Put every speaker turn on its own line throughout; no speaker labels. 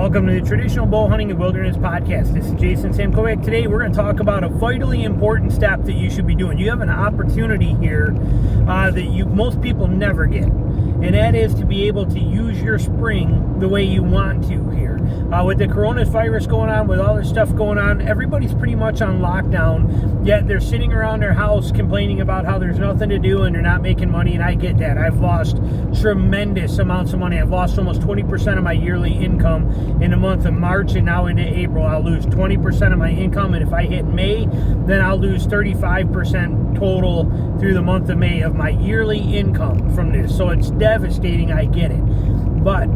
Welcome to the Traditional Bow Hunting and Wilderness Podcast. This is Jason Samkovic. Today we're going to talk about a vitally important step that you should be doing. You have an opportunity here that most people never get, and that is to be able to use your spring the way you want to here. With the coronavirus going on, with all this stuff going on, everybody's pretty much on lockdown, yet they're sitting around their house complaining about how there's nothing to do and they're not making money, and I get that. I've lost tremendous amounts of money. I've lost almost 20% of my yearly income in the month of March, and now into April I'll lose 20% of my income, and if I hit May, then I'll lose 35% total through the month of May of my yearly income from this. So it's devastating, I get it, but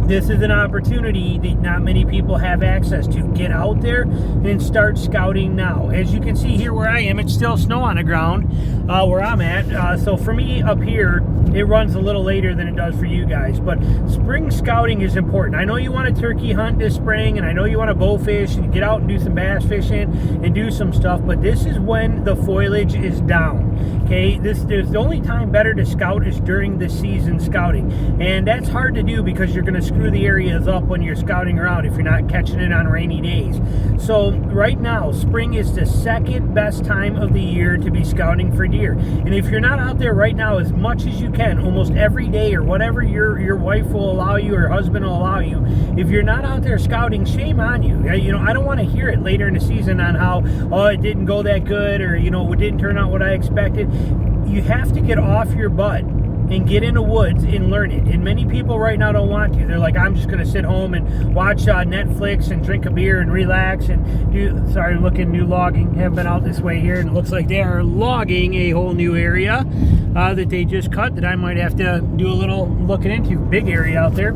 this is an opportunity that not many people have access to. Get out there and start scouting now. As you can see here where I am, it's still snow on the ground where I'm at. So for me up here, it runs a little later than it does for you guys. But spring scouting is important. I know you want to turkey hunt this spring, and I know you want to bow fish and get out and do some bass fishing and do some stuff, but this is when the foliage is down. Okay, there's the only time better to scout is during the season scouting, and that's hard to do because you're going to screw the areas up when you're scouting around if you're not catching it on rainy days. So right now, spring is the second best time of the year to be scouting for deer, and if you're not out there right now as much as you can, almost every day or whatever your wife will allow you or husband will allow you, if you're not out there scouting, shame on you. You know, I don't want to hear it later in the season on how, oh, it didn't go that good, or, you know, it didn't turn out what I expected. You have to get off your butt and get in the woods and learn it. And many people right now don't want to. They're like, I'm just going to sit home and watch Netflix and drink a beer and relax and do, sorry, looking new logging. Haven't been out this way here, and it looks like they are logging a whole new area that they just cut that I might have to do a little looking into. Big area out there.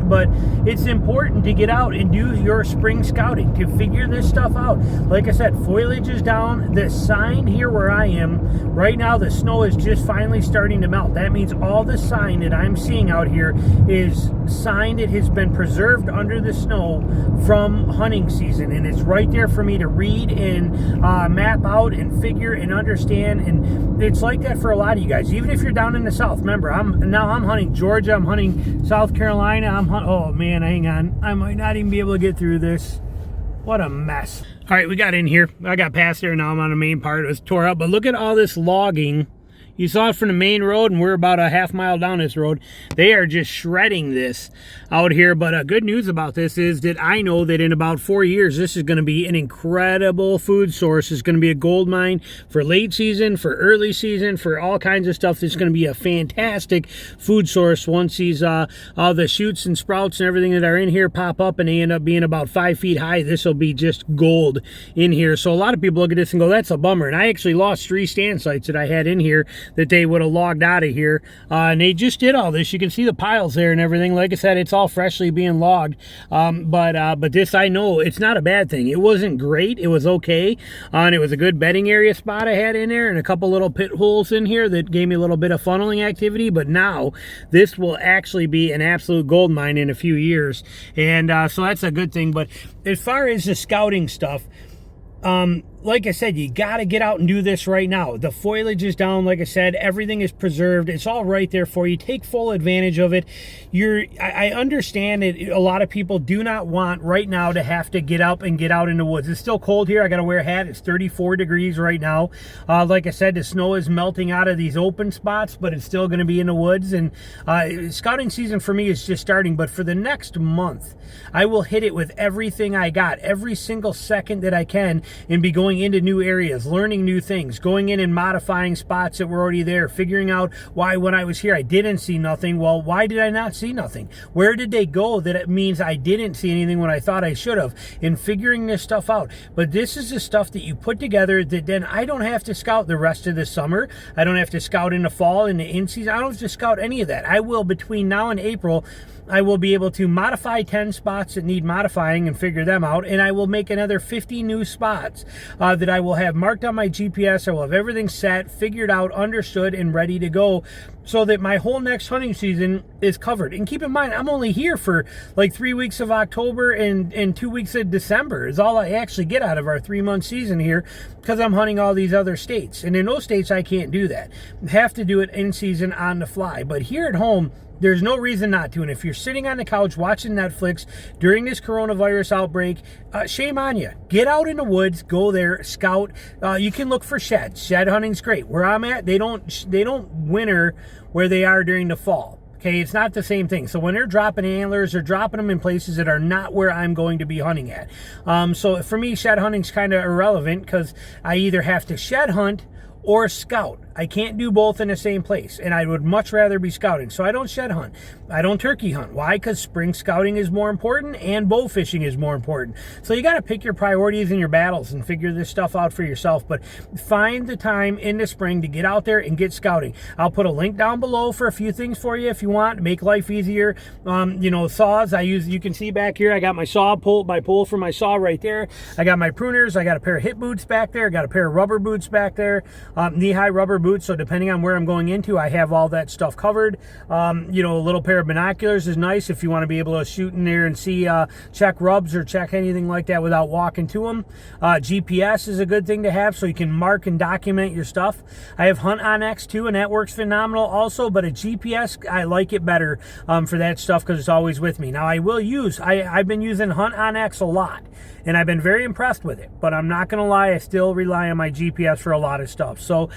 But it's important to get out and do your spring scouting to figure this stuff out. Like I said, foliage is down. The sign here where I am right now, the snow is just finally starting to melt. That means all the sign that I'm seeing out here is sign that has been preserved under the snow from hunting season, and it's right there for me to read and map out and figure and understand. And it's like that for a lot of you guys, even if you're down in the south. Remember, I'm hunting Georgia, I'm hunting South Carolina, oh man, hang on, I might not even be able to get through this. What a mess. All right, we got in here. I got past there, now I'm on the main part. It was tore up, but look at all this logging. You saw it from the main road, and we're about a half mile down this road. They are just shredding this out here. But good news about this is that I know that in about 4 years, this is going to be an incredible food source. It's going to be a gold mine for late season, for early season, for all kinds of stuff. It's going to be a fantastic food source once these all the shoots and sprouts and everything that are in here pop up, and they end up being about 5 feet high. This will be just gold in here. So a lot of people look at this and go, that's a bummer. And I actually lost 3 stand sites that I had in here that they would have logged out of here, and they just did all this. You can see the piles there and everything. Like I said, it's all freshly being logged, but this, I know it's not a bad thing. It wasn't great, it was okay, and it was a good bedding area spot I had in there, and a couple little pit holes in here that gave me a little bit of funneling activity. But now this will actually be an absolute gold mine in a few years, and so that's a good thing. But as far as the scouting stuff, like I said, you got to get out and do this right now. The foliage is down, like I said, everything is preserved. It's all right there for you. Take full advantage of it. I understand that a lot of people do not want right now to have to get up and get out in the woods. It's still cold here. I got to wear a hat. It's 34 degrees right now. Like I said, the snow is melting out of these open spots, but it's still going to be in the woods. And scouting season for me is just starting. But for the next month, I will hit it with everything I got, every single second that I can, and be going into new areas, learning new things, going in and modifying spots that were already there, figuring out why when I was here I didn't see nothing. Well, why did I not see nothing? Where did they go that it means I didn't see anything when I thought I should have? And figuring this stuff out. But this is the stuff that you put together that then I don't have to scout the rest of the summer. I don't have to scout in the fall, in the in-season. I don't have to scout any of that. I will, between now and April, I will be able to modify 10 spots that need modifying and figure them out, and I will make another 50 new spots that I will have marked on my GPS. I will have everything set, figured out, understood, and ready to go, so that my whole next hunting season is covered. And keep in mind, I'm only here for like 3 weeks of October and 2 weeks of December is all I actually get out of our 3-month season here, because I'm hunting all these other states. And in those states, I can't do that. I have to do it in season on the fly. But here at home, There's no reason not to. And if you're sitting on the couch watching Netflix during this coronavirus outbreak, shame on you. Get out in the woods, go there, scout. You can look for sheds. Shed hunting's great. Where I'm at, they don't winter where they are during the fall. Okay, it's not the same thing. So when they're dropping antlers, they're dropping them in places that are not where I'm going to be hunting at. So for me, shed hunting's kind of irrelevant because I either have to shed hunt or scout. I can't do both in the same place, and I would much rather be scouting. So I don't shed hunt. I don't turkey hunt. Why? Because spring scouting is more important and bow fishing is more important. So you got to pick your priorities in your battles and figure this stuff out for yourself. But find the time in the spring to get out there and get scouting. I'll put a link down below for a few things for you if you want to make life easier. Saws I use. You can see back here, I got my saw pole, my pole for my saw right there. I got my pruners. I got a pair of hip boots back there. I got a pair of rubber boots back there, knee-high rubber boots, so depending on where I'm going into, I have all that stuff covered. A little pair of binoculars is nice if you want to be able to shoot in there and see, check rubs or check anything like that without walking to them. GPS is a good thing to have so you can mark and document your stuff. I have Hunt On X too, and that works phenomenal also, but a GPS, I like it better for that stuff because it's always with me. Now, I've been using Hunt On X a lot, and I've been very impressed with it, but I'm not going to lie, I still rely on my GPS for a lot of stuff. So,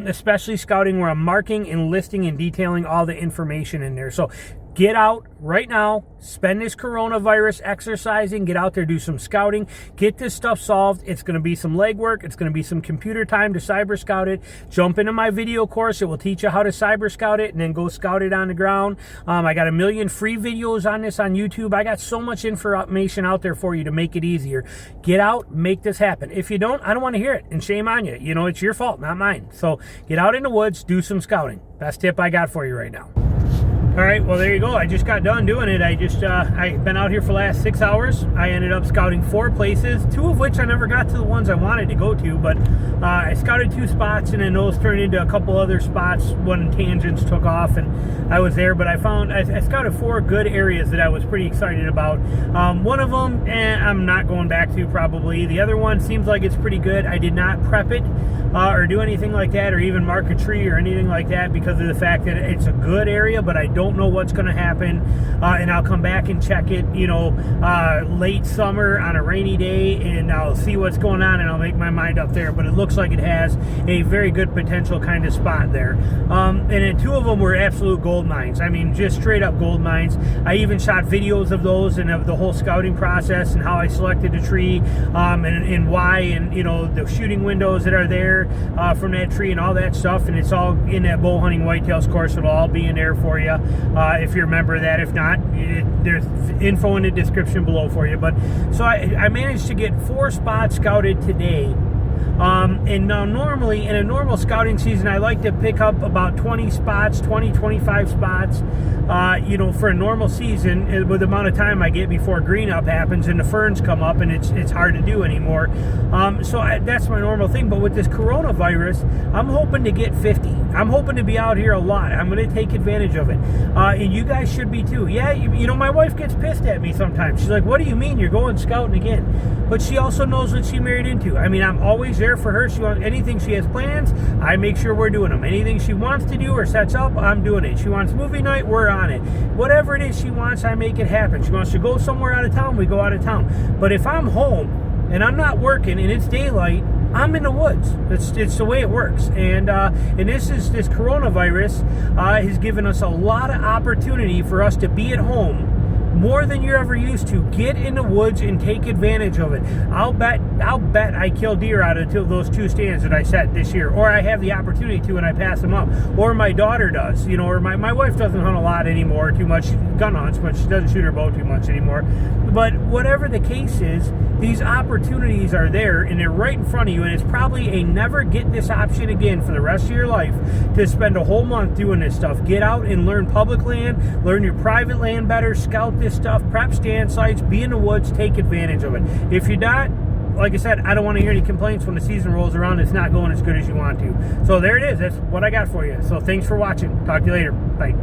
especially scouting where I'm marking and listing and detailing all the information in there. So get out right now, spend this coronavirus exercising, get out there, do some scouting, get this stuff solved. It's going to be some legwork. It's going to be some computer time to cyber scout it. Jump into my video course. It will teach you how to cyber scout it and then go scout it on the ground. I got a million free videos on this on YouTube. I got so much information out there for you to make it easier. Get out, make this happen. If you don't, I don't want to hear it, and shame on you. It's your fault, not mine. So get out in the woods, do some scouting. Best tip I got for you right now. All right, well, there you go. I just got done doing it. I've been out here for the last 6 hours. I ended up scouting 4 places, 2 of which I never got to the ones I wanted to go to, but I scouted 2 spots, and then those turned into a couple other spots when tangents took off, and I was there. But I scouted 4 good areas that I was pretty excited about. One of them, I'm not going back to probably. The other one seems like it's pretty good. I did not prep it or do anything like that, or even mark a tree or anything like that, because of the fact that it's a good area, but I don't know what's going to happen, and I'll come back and check it, late summer on a rainy day, and I'll see what's going on, and I'll make my mind up there. But it looks like it has a very good potential kind of spot there. And then 2 of them were absolute gold mines. I mean, just straight up gold mines. I even shot videos of those and of the whole scouting process and how I selected a tree, and why, and the shooting windows that are there from that tree and all that stuff. And it's all in that Bowhunting Whitetails course. It'll all be in there for you. If you remember that. If not, there's info in the description below for you. But so I managed to get 4 spots scouted today. And now normally in a normal scouting season, I like to pick up about 20 spots, 25 spots, for a normal season with the amount of time I get before green up happens and the ferns come up, and it's hard to do anymore. That's my normal thing. But with this coronavirus, I'm hoping to get 50. I'm hoping to be out here a lot. I'm going to take advantage of it. And you guys should be too. Yeah, my wife gets pissed at me sometimes. She's like, what do you mean you're going scouting again? But she also knows what she married into. I mean, I'm always there for her. She wants anything, she has plans, I make sure we're doing them. Anything she wants to do or sets up, I'm doing it. She wants movie night, we're on it. Whatever it is she wants, I make it happen. She wants to go somewhere out of town, we go out of town. But if I'm home and I'm not working and it's daylight, I'm in the woods. It's the way it works. And this coronavirus has given us a lot of opportunity for us to be at home more than you're ever used to. Get in the woods and take advantage of it. I'll bet I kill deer out of those 2 stands that I set this year, or I have the opportunity to and I pass them up, or my daughter does, or my wife doesn't hunt a lot anymore, too much. She gun hunts, but she doesn't shoot her bow too much anymore. But whatever the case is, these opportunities are there and they're right in front of you, and it's probably a never get this option again for the rest of your life to spend a whole month doing this stuff. Get out and learn public land, learn your private land better, scout this stuff, prep stand sites, be in the woods, take advantage of it. If you're not, like I said, I don't want to hear any complaints when the season rolls around. It's not going as good as you want to. So there it is. That's what I got for you. So thanks for watching. Talk to you later. Bye.